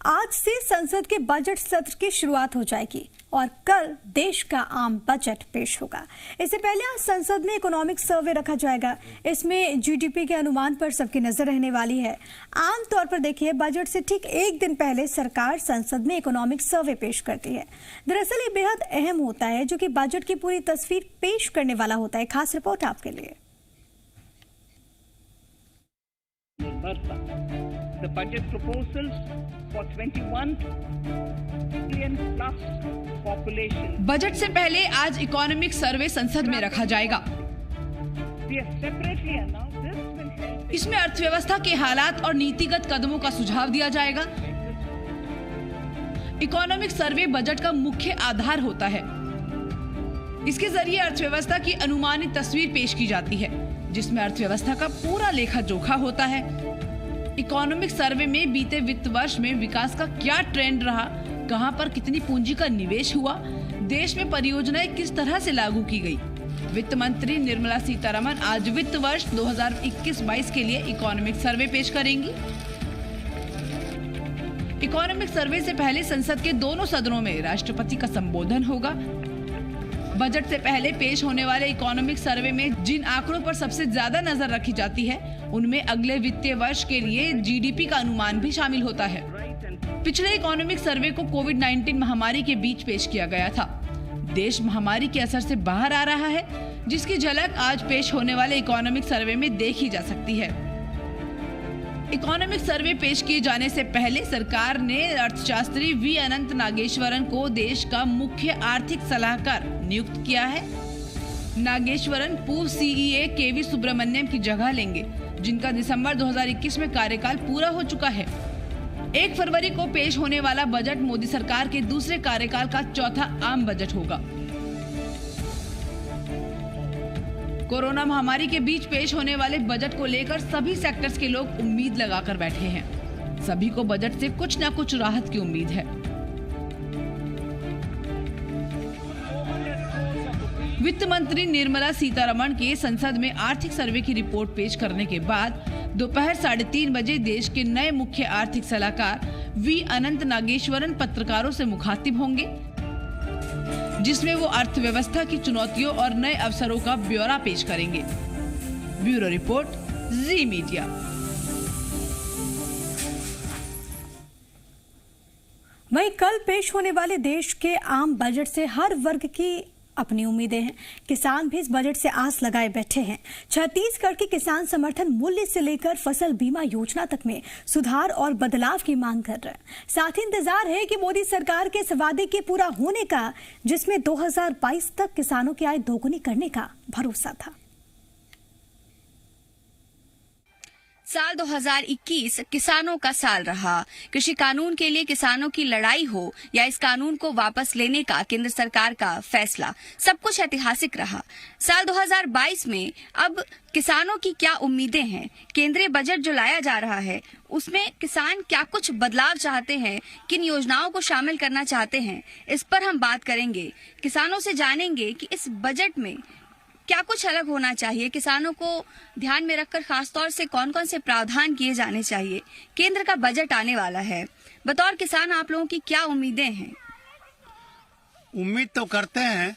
आज से संसद के बजट सत्र की शुरुआत हो जाएगी और कल देश का आम बजट पेश होगा। इससे पहले आज संसद में इकोनॉमिक सर्वे रखा जाएगा। इसमें जीडीपी के अनुमान पर सबकी नजर रहने वाली है। आम तौर पर देखिए, बजट से ठीक एक दिन पहले सरकार संसद में इकोनॉमिक सर्वे पेश करती है। दरअसल ये बेहद अहम होता है, जो कि बजट की पूरी तस्वीर पेश करने वाला होता है। खास रिपोर्ट आपके लिए। The budget proposals for 21 million plus population. Budget से पहले आज इकोनॉमिक सर्वे संसद में रखा जाएगा। इसमें अर्थव्यवस्था के हालात और नीतिगत कदमों का सुझाव दिया जाएगा। इकोनॉमिक सर्वे बजट का मुख्य आधार होता है। इसके जरिए अर्थव्यवस्था की अनुमानित तस्वीर पेश की जाती है, जिसमें अर्थव्यवस्था का पूरा लेखा जोखा होता है। इकोनॉमिक सर्वे में बीते वित्त वर्ष में विकास का क्या ट्रेंड रहा, कहां पर कितनी पूंजी का निवेश हुआ, देश में परियोजनाएं किस तरह से लागू की गई। वित्त मंत्री निर्मला सीतारमण आज वित्त वर्ष 2021-22 के लिए इकोनॉमिक सर्वे पेश करेंगी। इकोनॉमिक सर्वे से पहले संसद के दोनों सदनों में राष्ट्रपति का संबोधन होगा। बजट से पहले पेश होने वाले इकोनॉमिक सर्वे में जिन आंकड़ों पर सबसे ज्यादा नजर रखी जाती है, उनमें अगले वित्तीय वर्ष के लिए जीडीपी का अनुमान भी शामिल होता है। पिछले इकोनॉमिक सर्वे को कोविड-19 महामारी के बीच पेश किया गया था। देश महामारी के असर से बाहर आ रहा है, जिसकी झलक आज पेश होने वाले इकोनॉमिक सर्वे में देखी जा सकती है। इकोनॉमिक सर्वे पेश किए जाने से पहले सरकार ने अर्थशास्त्री वी अनंत नागेश्वरन को देश का मुख्य आर्थिक सलाहकार नियुक्त किया है। नागेश्वरन पूर्व सीईए केवी सुब्रमण्यम की जगह लेंगे, जिनका दिसंबर 2021 में कार्यकाल पूरा हो चुका है। 1 फरवरी को पेश होने वाला बजट मोदी सरकार के दूसरे कार्यकाल का चौथा आम बजट होगा। कोरोना महामारी के बीच पेश होने वाले बजट को लेकर सभी सेक्टर्स के लोग उम्मीद लगाकर बैठे हैं। सभी को बजट से कुछ न कुछ राहत की उम्मीद है। वित्त मंत्री निर्मला सीतारमण के संसद में आर्थिक सर्वे की रिपोर्ट पेश करने के बाद दोपहर 3:30 बजे देश के नए मुख्य आर्थिक सलाहकार वी अनंत नागेश्वरन पत्रकारों से मुखातिब होंगे, जिसमें वो अर्थव्यवस्था की चुनौतियों और नए अवसरों का ब्यौरा पेश करेंगे। ब्यूरो रिपोर्ट, जी मीडिया। वहीं कल पेश होने वाले देश के आम बजट से हर वर्ग की अपनी उम्मीदें हैं। किसान भी इस बजट से आस लगाए बैठे हैं। छत्तीसगढ़ के किसान समर्थन मूल्य से लेकर फसल बीमा योजना तक में सुधार और बदलाव की मांग कर रहे हैं। साथ ही इंतजार है कि मोदी सरकार के इस वादे के पूरा होने का, जिसमें 2022 तक किसानों की आय दोगुनी करने का भरोसा था। साल 2021 किसानों का साल रहा। कृषि कानून के लिए किसानों की लड़ाई हो या इस कानून को वापस लेने का केंद्र सरकार का फैसला, सब कुछ ऐतिहासिक रहा। साल 2022 में अब किसानों की क्या उम्मीदें हैं? केंद्रीय बजट जो लाया जा रहा है, उसमें किसान क्या कुछ बदलाव चाहते हैं, किन योजनाओं को शामिल करना चाहते हैं, इस पर हम बात करेंगे। किसानों से जानेंगे कि इस बजट में क्या कुछ अलग होना चाहिए, किसानों को ध्यान में रखकर खासतौर से कौन कौन से प्रावधान किए जाने चाहिए। केंद्र का बजट आने वाला है, बतौर किसान आप लोगों की क्या उम्मीदें हैं? उम्मीद तो करते हैं,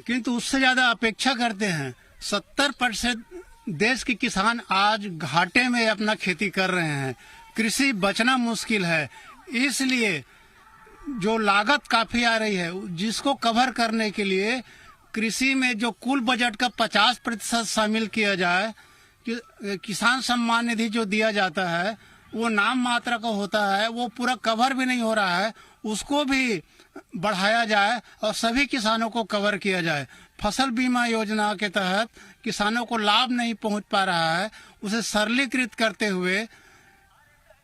किंतु उससे ज्यादा अपेक्षा करते हैं। 70% देश के किसान आज घाटे में अपना खेती कर रहे हैं। कृषि बचना मुश्किल है, इसलिए जो लागत काफी आ रही है, जिसको कवर करने के लिए कृषि में जो कुल बजट का 50% शामिल किया जाए, कि किसान सम्मान निधि जो दिया जाता है वो नाम मात्र का होता है, वो पूरा कवर भी नहीं हो रहा है, उसको भी बढ़ाया जाए और सभी किसानों को कवर किया जाए। फसल बीमा योजना के तहत किसानों को लाभ नहीं पहुंच पा रहा है, उसे सरलीकृत करते हुए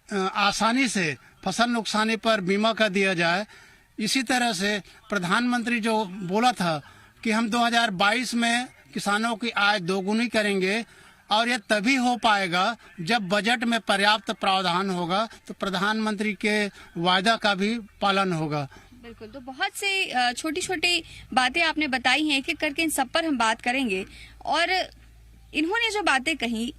आसानी से फसल नुकसानी पर बीमा का दिया जाए। इसी तरह से प्रधानमंत्री जो बोला था कि हम 2022 में किसानों की आय दोगुनी करेंगे, और ये तभी हो पाएगा जब बजट में पर्याप्त प्रावधान होगा, तो प्रधानमंत्री के वायदा का भी पालन होगा। बिल्कुल, तो बहुत से छोटी छोटी बातें आपने बताई हैं, एक एक करके इन सब पर हम बात करेंगे। और इन्होंने जो बातें कही,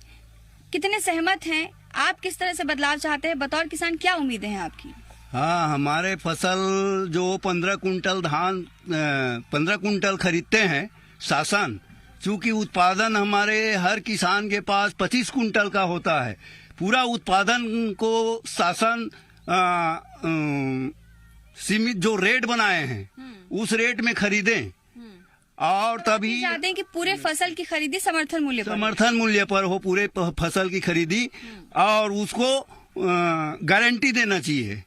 कितने सहमत हैं आप? किस तरह से बदलाव चाहते हैं? बतौर किसान क्या उम्मीदें हैं आपकी? हाँ, हमारे फसल जो 15 कुंटल धान 15 कुंटल खरीदते हैं शासन, चूंकि उत्पादन हमारे हर किसान के पास 25 कुंटल का होता है, पूरा उत्पादन को शासन सीमित जो रेट बनाए हैं उस रेट में खरीदें और तभी चाहते हैं कि पूरे फसल की खरीदी समर्थन मूल्य पर हो, पूरे फसल की खरीदी, और उसको गारंटी देना चाहिए।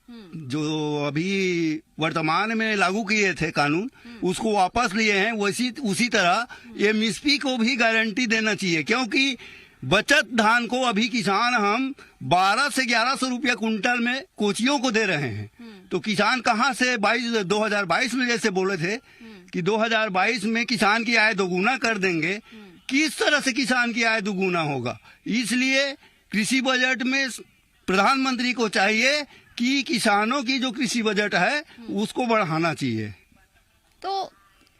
जो अभी वर्तमान में लागू किए थे कानून, उसको वापस लिए हैं, उसी तरह एमएसपी को भी गारंटी देना चाहिए, क्योंकि बचत धान को अभी किसान हम 12 से 1100 रुपया कुंटल में कोचियों को दे रहे हैं। तो किसान कहाँ से 2022 में जैसे बोले थे कि 2022 में किसान की आय दोगुना कर देंगे, किस तरह से किसान की आय दोगुना होगा। इसलिए कृषि बजट में प्रधानमंत्री को चाहिए कि किसानों की जो कृषि बजट है उसको बढ़ाना चाहिए। तो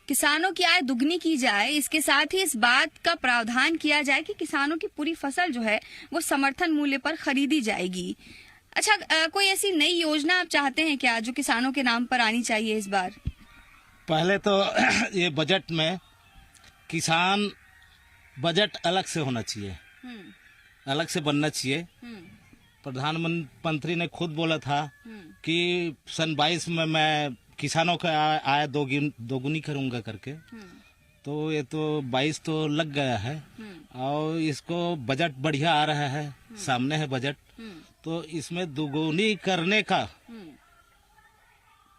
किसानों की आय दुगनी की जाए, इसके साथ ही इस बात का प्रावधान किया जाए कि किसानों की पूरी फसल जो है वो समर्थन मूल्य पर खरीदी जाएगी। अच्छा, कोई ऐसी नई योजना आप चाहते हैं क्या जो किसानों के नाम पर आनी चाहिए इस बार? पहले तो ये बजट में किसान बजट अलग से होना चाहिए, अलग से बनना चाहिए। प्रधानमंत्री ने खुद बोला था कि सन 22 में मैं किसानों का आय दोगुनी करूंगा करके। तो ये तो 22 तो लग गया है और इसको बजट बढ़िया आ रहा है, सामने है बजट, तो इसमें दोगुनी करने का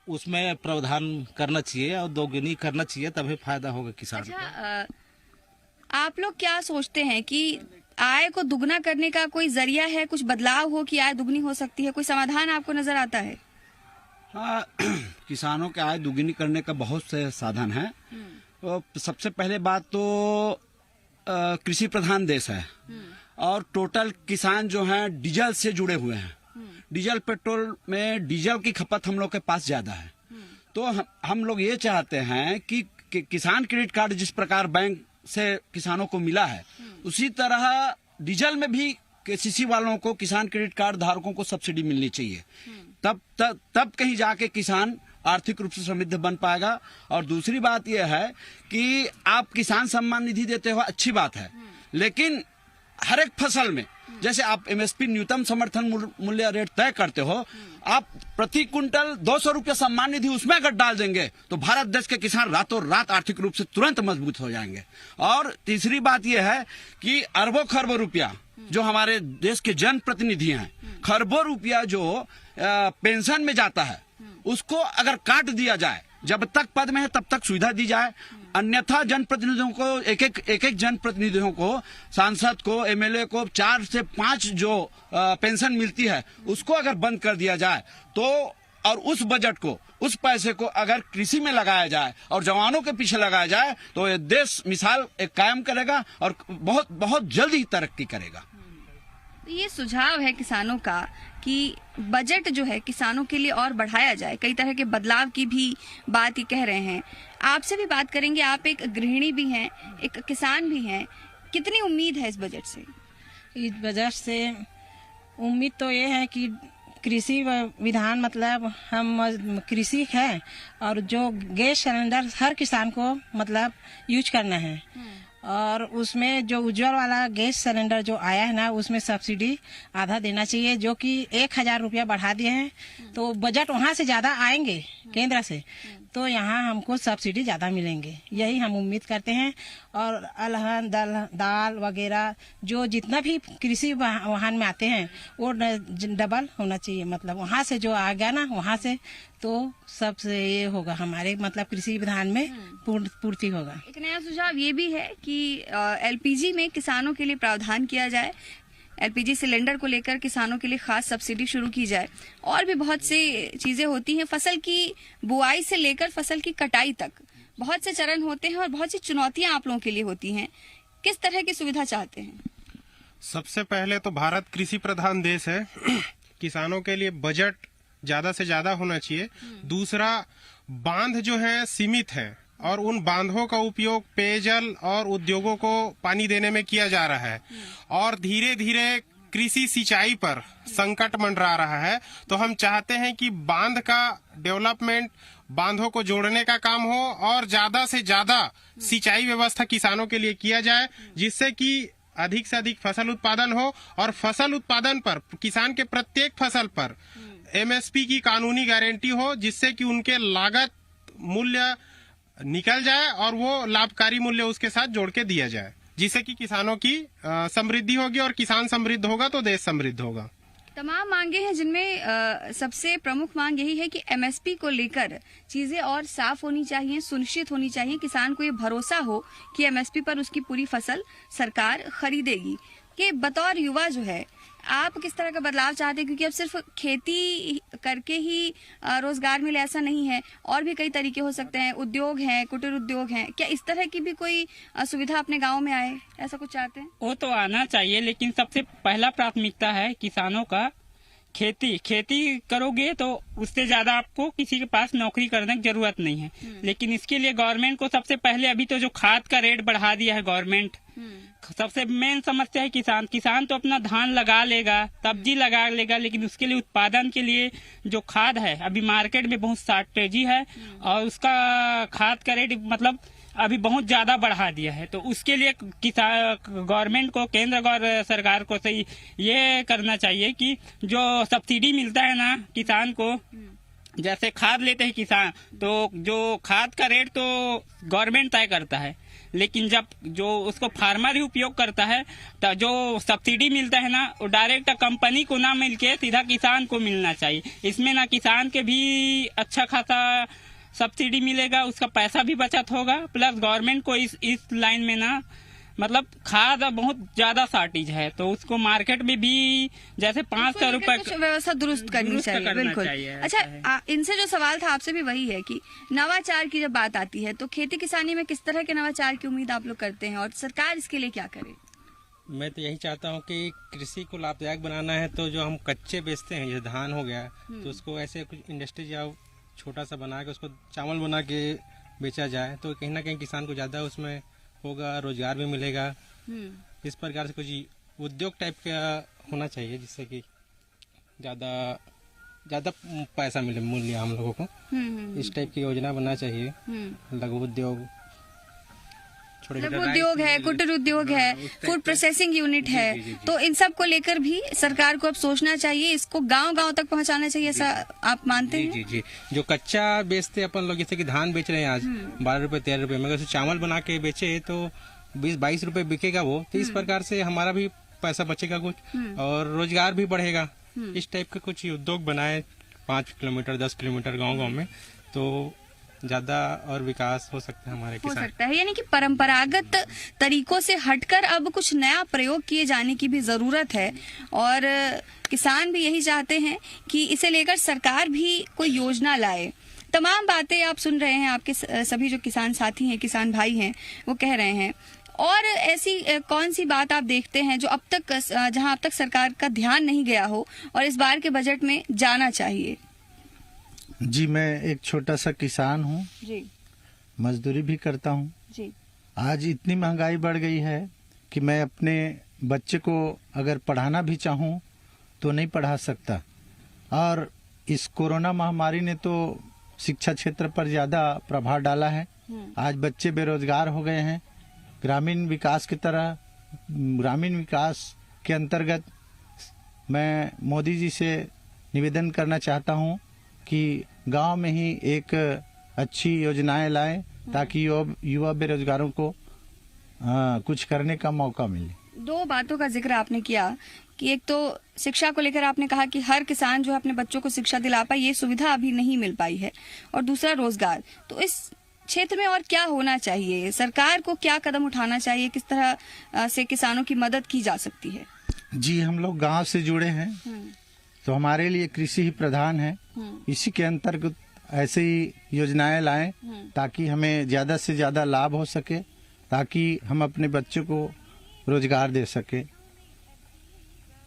उसमें प्रावधान करना चाहिए और दोगुनी करना चाहिए, तभी फायदा होगा किसान को। आप लोग क्या सोचते हैं कि आय को दुगना करने का कोई जरिया है, कुछ बदलाव हो कि आय दुगनी हो सकती है, कोई समाधान आपको नजर आता है? हाँ, किसानों के आय दुगनी करने का बहुत से साधन है। सबसे पहले बात तो कृषि प्रधान देश है और टोटल किसान जो हैं डीजल से जुड़े हुए हैं। डीजल पेट्रोल में डीजल की खपत हम लोग के पास ज्यादा है। तो हम लोग ये चाहते हैं कि किसान क्रेडिट कार्ड जिस प्रकार बैंक से किसानों को मिला है, उसी तरह डीजल में भी केसीसी वालों को, किसान क्रेडिट कार्ड धारकों को सब्सिडी मिलनी चाहिए। तब कहीं जाके किसान आर्थिक रूप से समृद्ध बन पाएगा। और दूसरी बात यह है कि आप किसान सम्मान निधि देते हो, अच्छी बात है, लेकिन हर एक फसल में जैसे आप एमएसपी न्यूनतम समर्थन मूल्य रेट तय करते हो, आप प्रति कुंटल 200 रुपया सम्मान निधि उसमें अगर डाल देंगे तो भारत देश के किसान रातों रात आर्थिक रूप से तुरंत मजबूत हो जाएंगे। और तीसरी बात यह है कि अरबों खरबों रुपया जो हमारे देश के जनप्रतिनिधि हैं, खरबों रुपया जो पेंशन में जाता है, उसको अगर काट दिया जाए, जब तक पद में है तब तक सुविधा दी जाए, अन्यथा जनप्रतिनिधियों को एक जनप्रतिनिधियों को, सांसद को, एमएलए को 4 से 5 जो पेंशन मिलती है उसको अगर बंद कर दिया जाए तो, और उस बजट को, उस पैसे को अगर कृषि में लगाया जाए और जवानों के पीछे लगाया जाए तो ये देश मिसाल एक कायम करेगा और बहुत बहुत जल्दी तरक्की करेगा। ये सुझाव है किसानों का कि बजट जो है किसानों के लिए और बढ़ाया जाए, कई तरह के बदलाव की भी बात ये कह रहे हैं। आपसे भी बात करेंगे, आप एक गृहिणी भी हैं, एक किसान भी हैं, कितनी उम्मीद है इस बजट से? इस बजट से उम्मीद तो ये है कि कृषि विधान, मतलब हम कृषि है और जो गैस सिलेंडर हर किसान को मतलब यूज करना है, और उसमें जो उज्ज्वल वाला गैस सिलेंडर जो आया है ना, उसमें सब्सिडी आधा देना चाहिए, जो कि 1000 रुपया बढ़ा दिए हैं। तो बजट वहाँ से ज्यादा आएंगे केंद्र से, तो यहाँ हमको सब्सिडी ज्यादा मिलेंगे, यही हम उम्मीद करते हैं। और अलहन दाल वगैरह जो जितना भी कृषि वाहन में आते हैं वो डबल होना चाहिए, मतलब वहाँ से जो आ गया ना, वहाँ से तो सबसे ये होगा, हमारे मतलब कृषि विधान में पूर्ति होगा। एक नया सुझाव ये भी है कि एलपीजी में किसानों के लिए प्रावधान किया जाए, एलपीजी सिलेंडर को लेकर किसानों के लिए खास सब्सिडी शुरू की जाए। और भी बहुत सी चीजें होती हैं, फसल की बुआई से लेकर फसल की कटाई तक बहुत से चरण होते हैं और बहुत सी चुनौतियां आप लोगों के लिए होती हैं। किस तरह की सुविधा चाहते हैं? सबसे पहले तो भारत कृषि प्रधान देश है, किसानों के लिए बजट ज्यादा से ज्यादा होना चाहिए। दूसरा, बांध जो है सीमित है और उन बांधों का उपयोग पेयजल और उद्योगों को पानी देने में किया जा रहा है, और धीरे धीरे कृषि सिंचाई पर संकट मंडरा रहा है, तो हम चाहते हैं कि बांध का डेवलपमेंट, बांधों को जोड़ने का काम हो और ज्यादा से ज्यादा सिंचाई व्यवस्था किसानों के लिए किया जाए, जिससे कि अधिक से अधिक फसल उत्पादन हो और फसल उत्पादन पर किसान के प्रत्येक फसल पर एमएसपी की कानूनी गारंटी हो, जिससे कि उनके लागत मूल्य निकल जाए और वो लाभकारी मूल्य उसके साथ जोड़ के दिया जाए, जिससे कि किसानों की समृद्धि होगी और किसान समृद्ध होगा तो देश समृद्ध होगा। तमाम मांगे हैं, जिनमें सबसे प्रमुख मांग यही है कि एमएसपी को लेकर चीजें और साफ होनी चाहिए, सुनिश्चित होनी चाहिए, किसान को ये भरोसा हो कि एमएसपी पर उसकी पूरी फसल सरकार खरीदेगी। कि बतौर युवा जो है, आप किस तरह का बदलाव चाहते हैं? क्योंकि अब सिर्फ खेती करके ही रोजगार मिले ऐसा नहीं है, और भी कई तरीके हो सकते हैं, उद्योग हैं, कुटीर उद्योग हैं। क्या इस तरह की भी कोई सुविधा अपने गांव में आए, ऐसा कुछ चाहते हैं? वो तो आना चाहिए, लेकिन सबसे पहला प्राथमिकता है किसानों का खेती करोगे तो उससे ज्यादा आपको किसी के पास नौकरी करने की जरूरत नहीं है। लेकिन इसके लिए गवर्नमेंट को सबसे पहले, अभी तो जो खाद का रेट बढ़ा दिया है गवर्नमेंट, सबसे मेन समस्या है किसान तो अपना धान लगा लेगा, सब्जी लगा लेगा, लेकिन उसके लिए उत्पादन के लिए जो खाद है अभी मार्केट में बहुत शॉर्टेज है और उसका खाद का रेट मतलब अभी बहुत ज्यादा बढ़ा दिया है। तो उसके लिए गवर्नमेंट को, केंद्र सरकार को सही ये करना चाहिए कि जो सब्सिडी मिलता है ना किसान को, जैसे खाद लेते हैं किसान, तो जो खाद का रेट तो गवर्नमेंट तय करता है, लेकिन जब जो उसको फार्मर ही उपयोग करता है तो जो सब्सिडी मिलता है ना वो डायरेक्ट कंपनी को ना मिलके सीधा किसान को मिलना चाहिए। इसमें ना किसान के भी अच्छा खासा सब्सिडी मिलेगा, उसका पैसा भी बचत होगा, प्लस गवर्नमेंट को इस लाइन में ना मतलब खाद बहुत ज्यादा शॉर्टेज है, तो उसको मार्केट में भी जैसे 500 रुपए व्यवस्था दुरुस्त करनी चाहिए। बिल्कुल। अच्छा, इनसे जो सवाल था आपसे भी वही है कि नवाचार की जब बात आती है तो खेती किसानी में किस तरह के नवाचार की उम्मीद आप लोग करते हैं और सरकार इसके लिए क्या करे? मैं तो यही चाहता हूँ कि कृषि को लाभदायक बनाना है, तो जो हम कच्चे बेचते हैं, जैसे धान हो गया, तो उसको ऐसे कुछ इंडस्ट्री या छोटा सा बना के उसको चावल बना के बेचा जाए, तो कहीं ना कहीं किसान को ज्यादा उसमें होगा, रोजगार भी मिलेगा। इस प्रकार से कुछ उद्योग टाइप का होना चाहिए, जिससे कि ज्यादा पैसा मिले, मूल्य हम लोगों को। इस टाइप की योजना बनना चाहिए। लघु उद्योग, लघु उद्योग है, कुटीर उद्योग है, फूड प्रोसेसिंग यूनिट है, तो इन सब को लेकर भी सरकार को अब सोचना चाहिए, इसको गांव-गांव तक पहुंचाना चाहिए, ऐसा आप मानते हैं? जी। जो कच्चा बेचते अपन लोग, जैसे कि धान बेच रहे हैं आज 12 रुपए 13 रुपए, मगर चावल बना के बेचे तो 20-22 रुपए बिकेगा वो, तो इस प्रकार से हमारा भी पैसा बचेगा कुछ और रोजगार भी बढ़ेगा। इस टाइप के कुछ उद्योग बनाए 5 किलोमीटर 10 किलोमीटर गाँव में, तो ज्यादा और विकास हो सकता है हमारे किसान। हो सकता है, यानी कि परंपरागत तरीकों से हटकर अब कुछ नया प्रयोग किए जाने की भी जरूरत है, और किसान भी यही चाहते हैं कि इसे लेकर सरकार भी कोई योजना लाए। तमाम बातें आप सुन रहे हैं, आपके सभी जो किसान साथी हैं, किसान भाई हैं, वो कह रहे हैं। और ऐसी कौन सी बात आप देखते हैं जो अब तक, जहां अब तक सरकार का ध्यान नहीं गया हो और इस बार के बजट में जाना चाहिए? जी, मैं एक छोटा सा किसान हूँ जी, मजदूरी भी करता हूँ जी। आज इतनी महंगाई बढ़ गई है कि मैं अपने बच्चे को अगर पढ़ाना भी चाहूँ तो नहीं पढ़ा सकता, और इस कोरोना महामारी ने तो शिक्षा क्षेत्र पर ज्यादा प्रभाव डाला है। आज बच्चे बेरोजगार हो गए हैं। ग्रामीण विकास की तरह, ग्रामीण विकास के अंतर्गत मैं मोदी जी से निवेदन करना चाहता हूँ कि गांव में ही एक अच्छी योजनाएं लाएं, ताकि युवा बेरोजगारों को कुछ करने का मौका मिले। 2 बातों का जिक्र आपने किया कि एक तो शिक्षा को लेकर आपने कहा कि हर किसान जो है अपने बच्चों को शिक्षा दिला पाए, ये सुविधा अभी नहीं मिल पाई है, और दूसरा रोजगार। तो इस क्षेत्र में और क्या होना चाहिए? सरकार को क्या कदम उठाना चाहिए? किस तरह से किसानों की मदद की जा सकती है? जी, हम लोग गांव से जुड़े हैं, तो हमारे लिए कृषि ही प्रधान है। इसी के अंतर्गत ऐसे ही योजनाएं लाएं ताकि हमें ज्यादा से ज्यादा लाभ हो सके, ताकि हम अपने बच्चों को रोजगार दे सके।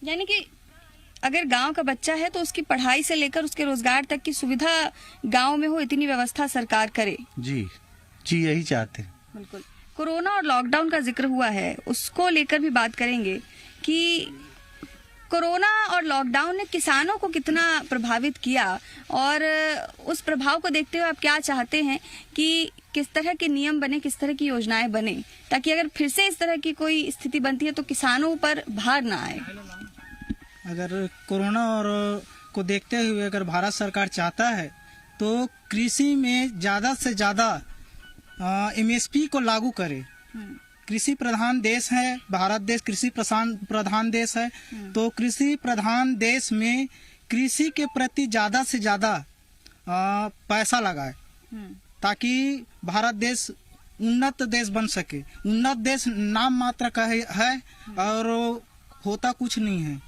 यानी कि अगर गांव का बच्चा है तो उसकी पढ़ाई से लेकर उसके रोजगार तक की सुविधा गांव में हो, इतनी व्यवस्था सरकार करे। जी, यही चाहते हैं। बिल्कुल। कोरोना और लॉकडाउन का जिक्र हुआ है, उसको लेकर भी बात करेंगे कि कोरोना और लॉकडाउन ने किसानों को कितना प्रभावित किया और उस प्रभाव को देखते हुए आप क्या चाहते हैं कि किस तरह के नियम बने, किस तरह की योजनाएं बने, ताकि अगर फिर से इस तरह की कोई स्थिति बनती है तो किसानों पर भार ना आए? अगर कोरोना और को देखते हुए अगर भारत सरकार चाहता है तो कृषि में ज्यादा से ज्यादा MSP को लागू करे। कृषि प्रधान देश है भारत देश, कृषि प्रधान देश है, तो कृषि प्रधान देश में कृषि के प्रति ज्यादा से ज्यादा पैसा लगाए ताकि भारत देश उन्नत देश बन सके। उन्नत देश नाम मात्र का है और होता कुछ नहीं है।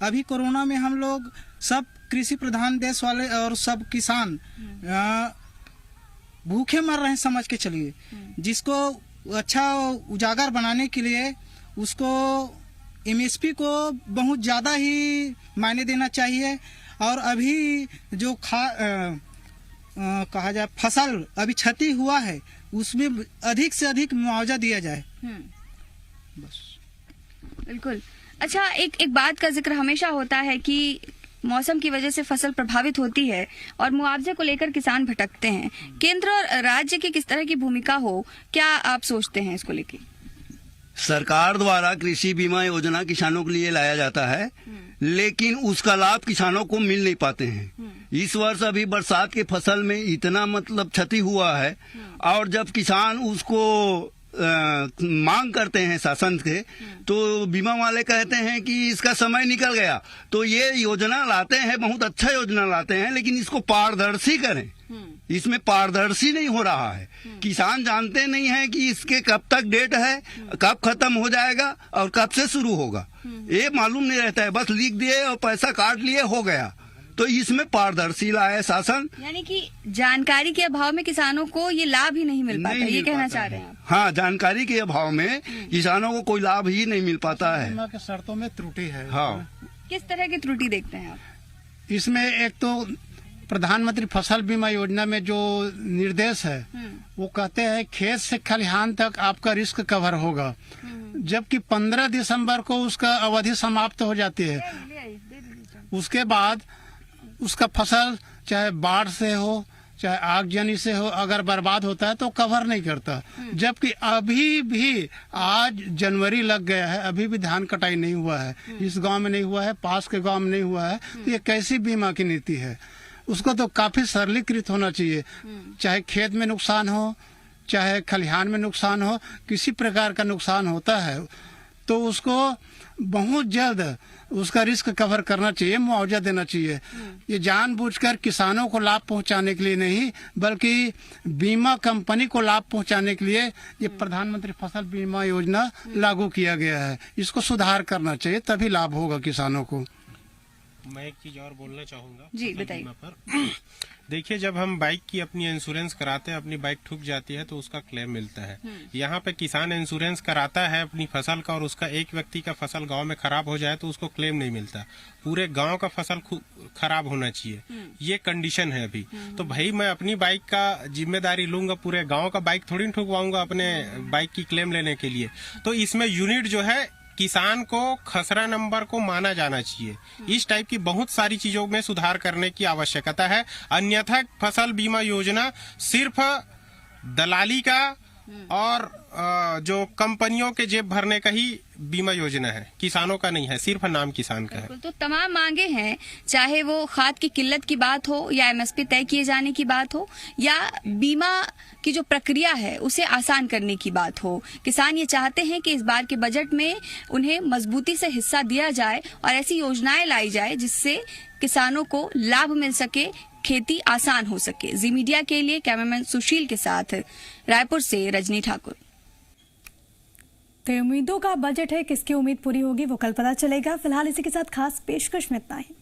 अभी कोरोना में हम लोग सब कृषि प्रधान देश वाले और सब किसान भूखे मर रहे हैं, समझ के चलिए। जिसको अच्छा उजागर बनाने के लिए उसको MSP को बहुत ज़्यादा ही मायने देना चाहिए और अभी जो कहा जाए फसल अभी क्षति हुआ है उसमें अधिक से अधिक मुआवजा दिया जाए। बस बिल्कुल। अच्छा, एक बात का जिक्र हमेशा होता है कि मौसम की वजह से फसल प्रभावित होती है और मुआवजे को लेकर किसान भटकते हैं। केंद्र और राज्य की किस तरह की भूमिका हो, क्या आप सोचते हैं इसको लेकर? सरकार द्वारा कृषि बीमा योजना किसानों के लिए लाया जाता है, लेकिन उसका लाभ किसानों को मिल नहीं पाते हैं। इस वर्ष अभी बरसात के फसल में इतना मतलब क्षति हुआ है और जब किसान उसको मांग करते हैं शासन से तो बीमा वाले कहते हैं कि इसका समय निकल गया। तो ये योजना लाते हैं, बहुत अच्छा योजना लाते हैं, लेकिन इसको पारदर्शी करें। इसमें पारदर्शी नहीं हो रहा है। किसान जानते नहीं है कि इसके कब तक डेट है, कब खत्म हो जाएगा और कब से शुरू होगा, ये मालूम नहीं रहता है। बस लिख दिए और पैसा काट लिए, हो गया। तो इसमें पारदर्शी लाए शासन। यानी कि जानकारी के अभाव में किसानों को ये लाभ ही नहीं मिल पाता, ये कहना चाह रहे हैं? हाँ, जानकारी के अभाव में किसानों को कोई लाभ ही नहीं मिल पाता है। बीमा के शर्तों में त्रुटि है। हाँ, किस तरह की त्रुटि देखते हैं आप? इसमें एक तो प्रधानमंत्री फसल बीमा योजना में जो निर्देश है वो कहते हैं खेत से खलिहान तक आपका रिस्क कवर होगा, जबकि 15 दिसंबर को उसका अवधि समाप्त हो जाती है। उसके बाद उसका फसल चाहे बाढ़ से हो चाहे आगजनी से हो, अगर बर्बाद होता है तो कवर नहीं करता। जबकि अभी भी आज जनवरी लग गया है, अभी भी धान कटाई नहीं हुआ है। इस गांव में नहीं हुआ है, पास के गांव में नहीं हुआ है। तो ये कैसी बीमा की नीति है? उसको तो काफी सरलीकृत होना चाहिए। चाहे खेत में नुकसान हो चाहे खलिहान में नुकसान हो, किसी प्रकार का नुकसान होता है तो उसको बहुत जल्द उसका रिस्क कवर करना चाहिए, मुआवजा देना चाहिए। ये जानबूझकर किसानों को लाभ पहुंचाने के लिए नहीं, बल्कि बीमा कंपनी को लाभ पहुंचाने के लिए ये प्रधानमंत्री फसल बीमा योजना लागू किया गया है। इसको सुधार करना चाहिए, तभी लाभ होगा किसानों को। मैं एक चीज और बोलना चाहूंगा जी, बताइए। देखिए, जब हम बाइक की अपनी इंश्योरेंस कराते हैं, अपनी बाइक ठुक जाती है तो उसका क्लेम मिलता है। यहाँ पे किसान इंश्योरेंस कराता है अपनी फसल का और उसका एक व्यक्ति का फसल गांव में खराब हो जाए तो उसको क्लेम नहीं मिलता। पूरे गांव का फसल खराब होना चाहिए, ये कंडीशन है अभी। तो भाई मैं अपनी बाइक का जिम्मेदारी लूंगा, पूरे गाँव का बाइक थोड़ी ठुकवाऊंगा अपने बाइक की क्लेम लेने के लिए। तो इसमें यूनिट जो है किसान को खसरा नंबर को माना जाना चाहिए। इस टाइप की बहुत सारी चीजों में सुधार करने की आवश्यकता है। अन्यथा फसल बीमा योजना सिर्फ दलाली का और जो कंपनियों के जेब भरने का ही बीमा योजना है, किसानों का नहीं है, सिर्फ नाम किसान का है। तो तमाम मांगे हैं, चाहे वो खाद की किल्लत की बात हो या MSP तय किए जाने की बात हो या बीमा की जो प्रक्रिया है उसे आसान करने की बात हो। किसान ये चाहते हैं कि इस बार के बजट में उन्हें मजबूती से हिस्सा दिया जाए और ऐसी योजनाएं लाई जाए जिससे किसानों को लाभ मिल सके, खेती आसान हो सके। जी मीडिया के लिए कैमरामैन सुशील के साथ रायपुर से रजनी ठाकुर। तो उम्मीदों का बजट है, किसकी उम्मीद पूरी होगी वो कल पता चलेगा। फिलहाल इसी के साथ खास पेशकश में इतना ही।